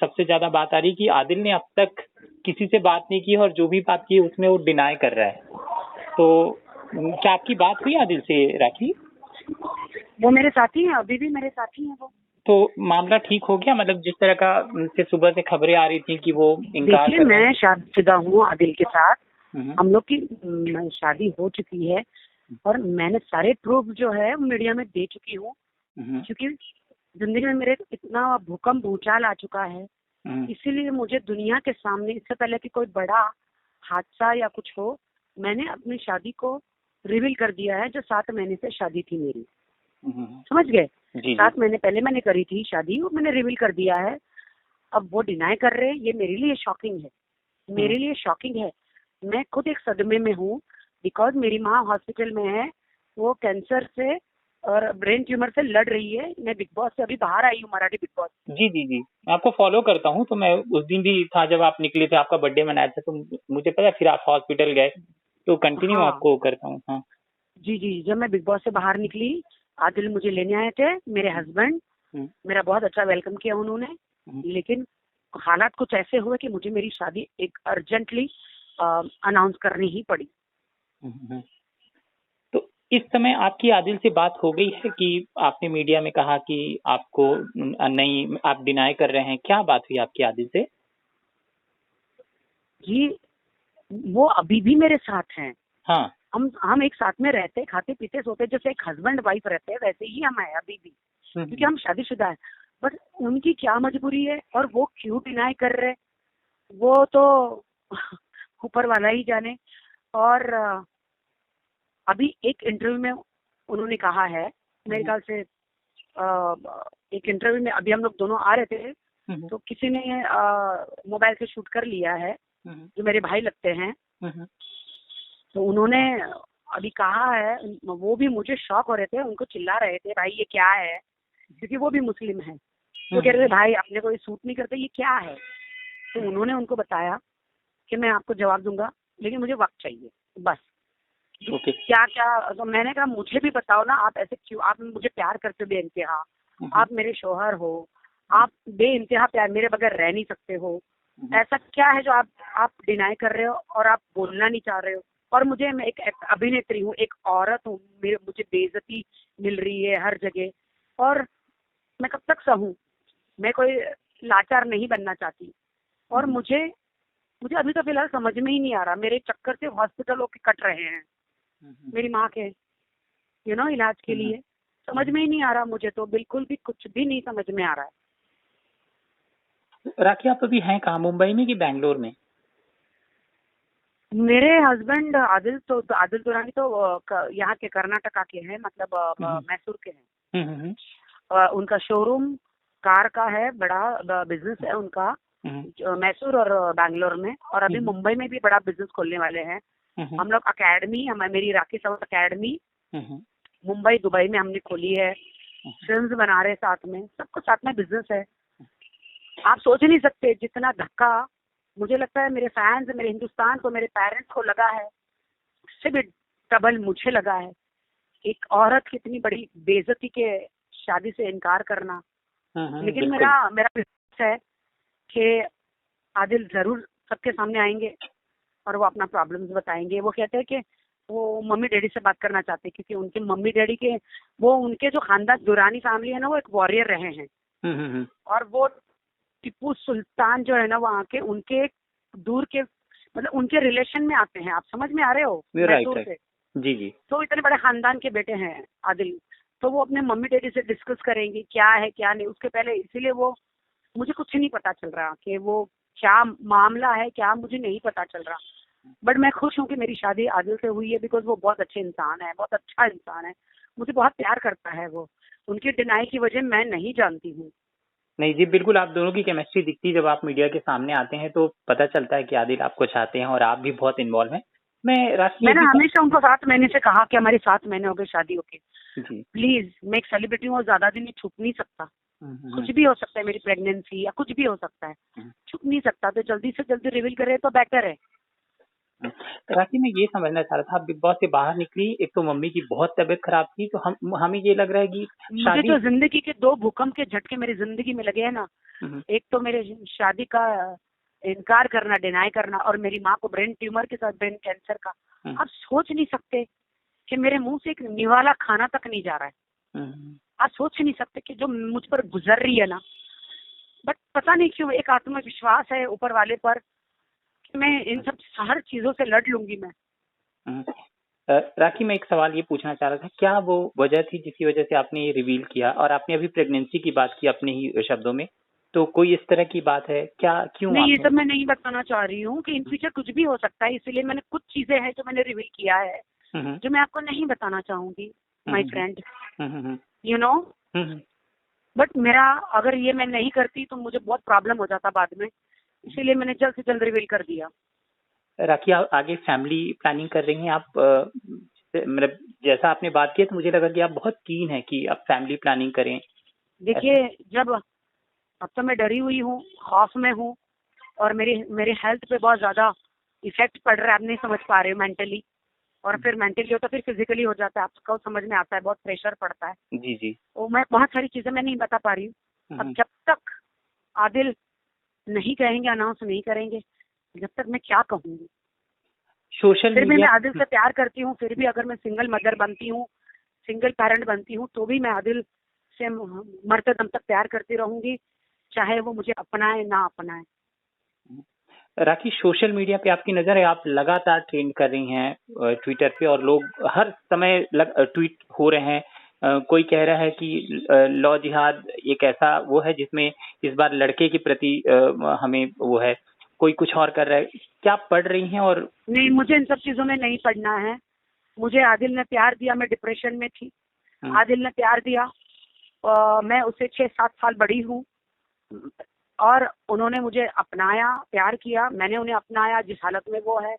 सबसे ज्यादा बात आ रही कि आदिल ने अब तक किसी से बात नहीं की और जो भी बात की उसमें वो डिनाई कर रहा है। तो क्या आपकी बात हुई आदिल से राखी? वो मेरे साथी हैं, अभी भी मेरे साथी हैं वो। तो मामला ठीक हो गया? मतलब जिस तरह का से सुबह से खबरें आ रही थी कि वो इनकार देखिए, कर रहे हैं। मैं शादीशुदा हूँ आदिल के साथ। हम्म, हम लोग की शादी हो चुकी है और मैंने सारे प्रूफ जो है मीडिया में दे चुकी हूँ, हम्म, क्योंकि जिंदगी में मेरे इतना भूकंप भूचाल आ चुका है। हम्म, इसीलिए मुझे दुनिया के सामने, इससे पहले कि कोई बड़ा हादसा या कुछ हो, मैंने अपनी शादी को रिवील कर दिया है। जो 7 महीने से शादी थी मेरी, समझ गए? जी 7 महीने पहले मैंने करी थी शादी, वो मैंने रिवील कर दिया है। अब वो डिनाई कर रहे हैं, ये मेरे लिए शॉकिंग है, मेरे लिए शॉकिंग है। मैं खुद एक सदमे में हूँ, बिकॉज मेरी माँ हॉस्पिटल में है, वो कैंसर से और ब्रेन ट्यूमर से लड़ रही है। मैं बिग बॉस से अभी बाहर आई हूँ, मराठी बिग बॉस। जी जी जी, मैं आपको फॉलो करता हूँ। तो मैं उस दिन भी था जब आप निकले थे, आपका बर्थडे मनाया था, तो मुझे पता है फिर आप हॉस्पिटल गए। तो कंटिन्यू हाँ आपको करता हूँ। हाँ जी जी, जब मैं बिग बॉस से बाहर निकली, आदिल मुझे लेने आए थे, मेरे हस्बैंड। हम्म, मेरा बहुत अच्छा वेलकम किया उन्होंने, हम्म, लेकिन हालात कुछ ऐसे हुए कि मुझे मेरी शादी एक अर्जेंटली अनाउंस करनी ही पड़ी। हम्म। तो इस समय आपकी आदिल से बात हो गई है कि आपने मीडिया में कहा कि आपको नहीं, आप डिनाई कर रहे हैं? क्या बात हुई आपकी आदिल से? जी, वो अभी भी मेरे साथ हैं। हाँ। हम एक साथ में रहते, खाते पीते सोते, जैसे एक हस्बैंड वाइफ रहते हैं, वैसे ही हम हैं अभी भी, क्योंकि हम शादीशुदा है। बट उनकी क्या मजबूरी है और वो क्यों डिनाई कर रहे हैं, वो तो ऊपर वाला ही जाने। और अभी एक इंटरव्यू में उन्होंने कहा है, मेरे ख्याल से एक इंटरव्यू में, अभी हम लोग दोनों आ रहे थे, तो किसी ने मोबाइल से शूट कर लिया है, जो मेरे भाई लगते हैं। तो उन्होंने अभी कहा है, वो भी मुझे शॉक हो रहे थे, उनको चिल्ला रहे थे, भाई ये क्या है, क्योंकि वो भी मुस्लिम है। तो कह रहे थे, भाई अपने को ये सूट नहीं करता, ये क्या है। तो उन्होंने उनको बताया कि मैं आपको जवाब दूंगा, लेकिन मुझे वक्त चाहिए, बस। ओके। क्या क्या, तो मैंने कहा मुझे भी बताओ ना, आप ऐसे क्यों, आप मुझे प्यार करते हो बेइंतहा, आप मेरे शोहर हो, आप बेइंतहा प्यार, मेरे बगैर रह नहीं सकते हो, ऐसा क्या है जो आप डिनाई कर रहे हो और आप बोलना नहीं चाह रहे हो। और मुझे, मैं एक अभिनेत्री हूँ, एक औरत हूँ, मुझे बेइज्जती मिल रही है हर जगह, और मैं कब तक सहूँ। मैं कोई लाचार नहीं बनना चाहती, और मुझे मुझे अभी तो फिलहाल समझ में ही नहीं आ रहा, मेरे चक्कर से हॉस्पिटलों के कट रहे हैं मेरी माँ के, इलाज के लिए। समझ में ही नहीं आ रहा, मुझे तो बिल्कुल भी कुछ भी नहीं समझ में आ रहा है। राखी, आप अभी हैं कहाँ, मुंबई में कि बैंगलोर में? मेरे हस्बैंड आदिल दुरानी तो यहाँ के कर्नाटका के हैं, मतलब मैसूर के हैं। उनका शोरूम कार का है, बड़ा बिजनेस है उनका, मैसूर और बैंगलोर में, और अभी मुंबई में भी बड़ा बिजनेस खोलने वाले हैं। हम लोग अकेडमी, मेरी राखी साउथ अकेडमी मुंबई दुबई में हमने खोली है, फिल्म्स बना रहे साथ में, सबको साथ में बिजनेस है। आप सोच नहीं सकते जितना धक्का मुझे लगता है मेरे फैंस, मेरे हिंदुस्तान को, मेरे पेरेंट्स को लगा है, उससे भी डबल मुझे लगा है। एक औरत कितनी बड़ी बेइज्जती के शादी से इनकार करना। लेकिन मेरा विश्वास है कि आदिल जरूर सबके सामने आएंगे और वो अपना प्रॉब्लम्स बताएंगे। वो कहते हैं कि वो मम्मी डैडी से बात करना चाहते हैं, क्योंकि उनके मम्मी डैडी के, वो उनके जो खानदान दुरानी फैमिली है ना, वो एक वॉरियर रहे हैं। और वो टीपू सुल्तान जो है ना वहाँ के, उनके दूर के, मतलब उनके रिलेशन में आते हैं। आप समझ में आ रहे हो, मैसूर से। जी जी। तो इतने बड़े खानदान के बेटे हैं आदिल, तो वो अपने मम्मी डैडी से डिस्कस करेंगे क्या है क्या नहीं उसके पहले। इसीलिए वो, मुझे कुछ नहीं पता चल रहा कि वो क्या मामला है, क्या मुझे नहीं पता चल रहा। बट मैं खुश हूँ कि मेरी शादी आदिल से हुई है, बिकॉज वो बहुत अच्छे इंसान है, बहुत अच्छा इंसान है, मुझे बहुत प्यार करता है वो। उनकी डिनाई की वजह मैं नहीं जानती हूँ। नहीं जी, बिल्कुल आप दोनों की केमिस्ट्री दिखती है। जब आप मीडिया के सामने आते हैं तो पता चलता है कि आदिल आपको चाहते हैं और आप भी बहुत इन्वॉल्व हैं। मैंने हमेशा उनको 7 महीने से कहा कि हमारी 7 महीने हो गए शादी होके, प्लीज, मैं एक सेलिब्रिटी हूँ और ज्यादा दिन छुप नहीं सकता। कुछ भी हो सकता है, मेरी प्रेगनेंसी या कुछ भी हो सकता है, छुप नहीं सकता, तो जल्दी से जल्दी रिवील करे तो बेटर है। राखी, मैं ये समझना चाह रहा था, आप बिग बॉस से बाहर निकली, एक तो मम्मी की बहुत तबीयत खराब थी, तो हमें ये लग रहा है कि मुझे शादी। तो जिंदगी के 2 भूकंप के झटके मेरी जिंदगी में लगे हैं ना। एक तो मेरे शादी का इनकार करना, डिनाई करना, और मेरी माँ को ब्रेन ट्यूमर के साथ ब्रेन कैंसर का। आप सोच नहीं सकते कि मेरे मुंह से एक निवाला खाना तक नहीं जा रहा है। आप सोच नहीं सकते कि जो मुझ पर गुजर रही है ना, बट पता नहीं क्यों एक आत्मविश्वास है ऊपर वाले पर कि मैं इन सब हर चीजों से लड़ लूंगी मैं। राखी, मैं एक सवाल ये पूछना चाह रहा था, क्या वो वजह थी जिसकी वजह से आपने ये रिवील किया, और आपने अभी प्रेगनेंसी की बात की अपने ही शब्दों में, तो कोई इस तरह की बात है क्या, क्यों नहीं, ये आपने? सब मैं नहीं बताना चाह रही हूँ कि इन फ्यूचर कुछ भी हो सकता है, इसलिए मैंने कुछ चीजें हैं जो मैंने रिवील किया है जो मैं आपको नहीं बताना चाहूंगी, my friend, you know. But मेरा अगर ये मैं नहीं करती तो मुझे बहुत प्रॉब्लम हो जाता बाद में, इसीलिए मैंने जल्द से जल्द रिवील कर दिया। राखी, आप आगे फैमिली प्लानिंग कर रही हैं आप? मतलब जैसा आपने बात की तो मुझे लगा कि आप बहुत कीन है कि आप फैमिली प्लानिंग करें। देखिए, जब अब तो मैं डरी हुई हूँ, खौफ में हूँ, और मेरे हेल्थ पे बहुत ज्यादा इफेक्ट पड़ रहा है, आप नहीं समझ पा रहे हो, मेंटली। और फिर मेंटली होता फिर फिजिकली हो जाता है, आपको समझ में आता है, बहुत प्रेशर पड़ता है। जी जी। तो मैं बहुत सारी चीजें मैं नहीं बता पा रही हूँ। अब जब तक आदिल नहीं कहेंगे, अनाउंस नहीं करेंगे, जब तक मैं क्या कहूँगी। सोशल फिर भी मीडिया। मैं आदिल से प्यार करती हूँ, फिर भी अगर मैं सिंगल मदर बनती हूँ, सिंगल पेरेंट बनती हूँ, तो भी मैं आदिल से मरते दम तक प्यार करती रहूंगी, चाहे वो मुझे अपनाए ना अपनाए। राखी, सोशल मीडिया पे आपकी नजर है, आप लगातार ट्रेंड कर रही हैं ट्विटर पे, और लोग हर समय ट्वीट हो रहे हैं। कोई कह रहा है कि लॉ जिहाद एक ऐसा वो है जिसमें इस बार लड़के के प्रति हमें वो है, कोई कुछ और कर रहा है। क्या पढ़ रही हैं? और नहीं, मुझे इन सब चीजों में नहीं पढ़ना है। मुझे आदिल ने प्यार दिया, मैं डिप्रेशन में थी, आदिल ने प्यार दिया, मैं उससे 6-7 साल बड़ी हूँ, और उन्होंने मुझे अपनाया, प्यार किया, मैंने उन्हें अपनाया जिस हालत में वो है,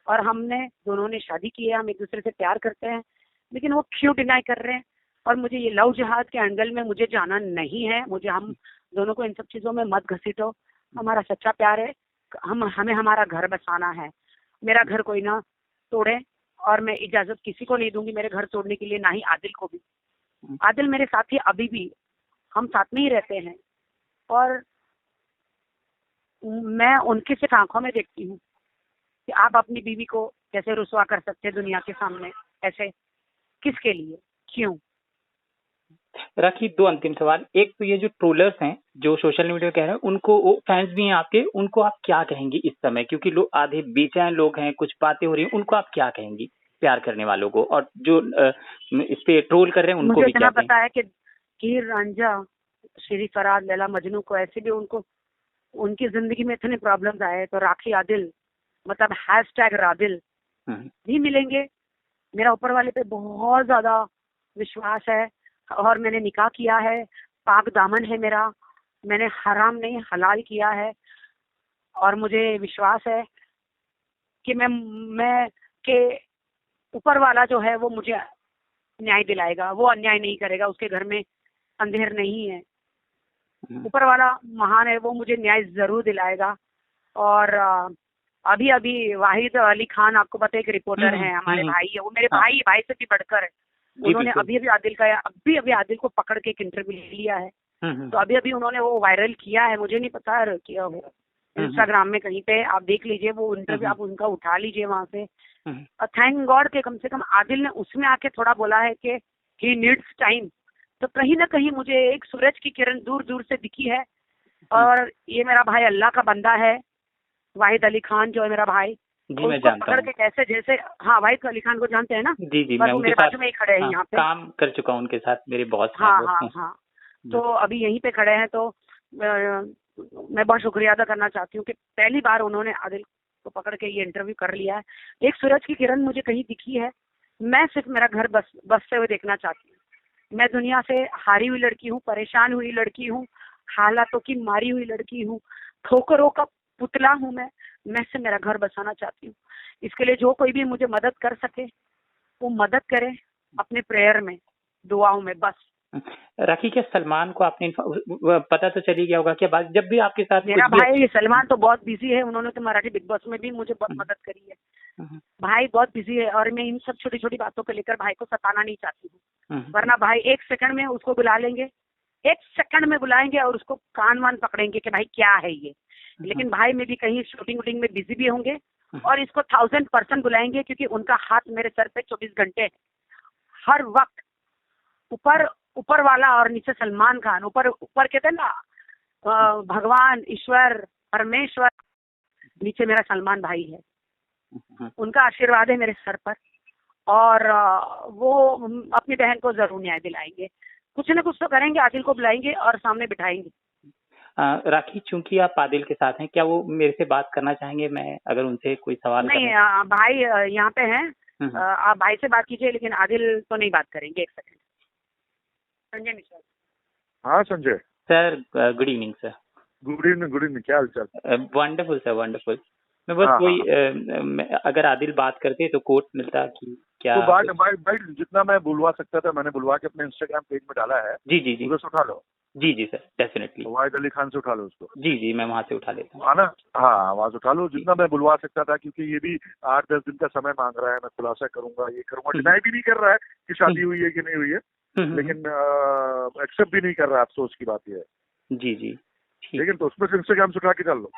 और हमने दोनों ने शादी की है, हम एक दूसरे से प्यार करते हैं। लेकिन वो क्यों डिनाई कर रहे हैं? और मुझे ये लव जिहाद के एंगल में मुझे जाना नहीं है। मुझे हम दोनों को इन सब चीजों में मत घसीटो। हमारा सच्चा प्यार है, हमें हमारा घर बसाना है। मेरा घर कोई ना तोड़े, और मैं इजाजत किसी को नहीं दूंगी मेरे घर तोड़ने के लिए, ना ही आदिल को भी। आदिल मेरे साथी अभी भी, हम साथ में ही रहते हैं, और मैं उनकी सिर्फ आंखों में देखती हूँ कि आप अपनी बीवी को कैसे रुसवा कर सकते हैं दुनिया के सामने, ऐसे किसके लिए, क्यों? राखी, 2 अंतिम सवाल। एक तो ये जो ट्रोलर्स हैं, जो सोशल मीडिया कह रहे हैं, उनको, वो फैंस भी हैं आपके, उनको आप क्या कहेंगी इस समय? क्योंकि लोग आधे बेचैन लोग हैं, कुछ बातें हो रही हैं, उनको आप क्या कहेंगी प्यार करने वालों को? और जो इस पे ट्रोल कर रहे हैं उनको मुझे भी क्या इतना कहें? पता है कि हीर रांझा, श्री फराज, लैला मजनू को ऐसे भी उनको उनकी जिंदगी में इतने प्रॉब्लम्स आए, तो राखी आदिल, मतलब #रादिल भी मिलेंगे। मेरा ऊपर वाले पे बहुत ज्यादा विश्वास है, और मैंने निकाह किया है, पाक दामन है मेरा, मैंने हराम नहीं हलाल किया है, और मुझे विश्वास है कि मैं के ऊपर वाला जो है वो मुझे न्याय दिलाएगा, वो अन्याय नहीं करेगा, उसके घर में अंधेर नहीं है। ऊपर वाला महान है, वो मुझे न्याय जरूर दिलाएगा। और अभी अभी वाहिद अली खान, आपको पता है, एक रिपोर्टर है, हमारे भाई है, वो मेरे भाई से भी बढ़कर है। उन्होंने अभी अभी आदिल को पकड़ के एक इंटरव्यू लिया है, तो अभी अभी उन्होंने वो वायरल किया है, मुझे नहीं पता किया हो, इंस्टाग्राम में कहीं पे आप देख लीजिए वो इंटरव्यू, आप उनका उठा लीजिए वहां से। थैंक गॉड के कम से कम आदिल ने उसमें आके थोड़ा बोला है कि ही नीड्स टाइम। तो कहीं ना कहीं मुझे एक सूरज की किरण दूर दूर से दिखी है, और ये मेरा भाई अल्लाह का बंदा है, वाहिद अली खान जो है मेरा भाई, जी, मैं उसको जानता पकड़ हूँ। के कैसे, जैसे, हाँ, वाहिद अली खान को जानते हैं ना? जी जी, बस मैं वो उनके मेरे साथ बाजू में ही खड़े हैं यहाँ पे। काम कर चुका हूँ, उनके साथ मेरे बॉस हैं हाँ वो। हाँ हाँ। तो अभी यहीं पे खड़े हैं, तो मैं बहुत शुक्रिया अदा करना चाहती हूँ कि पहली बार उन्होंने आदिल को पकड़ के ये इंटरव्यू कर लिया है। एक सूरज की किरण मुझे कहीं दिखी है, मैं सिर्फ मेरा घर बसते हुए देखना चाहती हूँ। मैं दुनिया से हारी हुई लड़की हूँ, परेशान हुई लड़की हूँ, हालातों की मारी हुई लड़की हूँ, ठोकरों का पुतला हूँ मैं से मेरा घर बसाना चाहती हूँ। इसके लिए जो कोई भी मुझे मदद कर सके वो मदद करे, अपने प्रेयर में, दुआओं में, बस। राखी, क्या सलमान को आपने पता तो चली गया होगा क्या बात, जब भी आपके साथ मेरा भाई सलमान तो बहुत बिजी है, उन्होंने तो मराठी बिग बॉस में भी मुझे बहुत मदद करी है। भाई बहुत बिजी है और मैं इन सब छोटी छोटी बातों को लेकर भाई को सताना नहीं चाहती हूँ, वरना भाई 1 सेकंड में उसको बुला लेंगे, 1 सेकंड में बुलाएंगे और उसको कान वान पकड़ेंगे कि भाई क्या है ये। लेकिन भाई में भी कहीं शूटिंग वूटिंग में बिजी भी होंगे और इसको 1000% बुलाएंगे, क्योंकि उनका हाथ मेरे सर पे 24 घंटे है, हर वक्त। ऊपर वाला और नीचे सलमान खान, ऊपर कहते हैं ना भगवान, ईश्वर, परमेश्वर, नीचे मेरा सलमान भाई है। उनका आशीर्वाद है मेरे सर पर और वो अपनी बहन को जरूर न्याय दिलाएंगे, कुछ न कुछ तो करेंगे, आदिल को बुलाएंगे और सामने बिठाएंगे। राखी, चूंकि आप आदिल के साथ हैं, क्या वो मेरे से बात करना चाहेंगे? मैं अगर उनसे कोई सवाल नहीं, भाई यहाँ पे हैं, आप भाई से बात कीजिए, लेकिन आदिल तो नहीं बात करेंगे। 1 सेकंड। संजय मिश्रा। हाँ Sanjay sir, good evening sir. Good evening, क्या हाल चाल? Wonderful sir, wonderful. मैं बस कोई अगर आदिल बात करते तो कोट मिलता कि क्या तो भाई जितना मैं बुलवा सकता था मैंने बुलवा के अपने इंस्टाग्राम पेज में डाला है। जी उधर से उठा लो। जी सर, डेफिनेटली। वाहिद अली खान से उठा लो उसको। जी मैं वहाँ से उठा लेता हूँ। है ना? हाँ, वहाँ से उठा लो, जितना मैं बुलवा सकता था, क्योंकि ये भी 8-10 दिन का समय मांग रहा है। मैं खुलासा करूंगा, ये करूंगा, डिनाई भी नहीं कर रहा है कि शादी हुई है कि नहीं हुई है, लेकिन एक्सेप्ट भी नहीं कर रहा है। अफसोस की बात यह है। जी लेकिन तो उसमें से इंस्टाग्राम से उठा के डाल लो।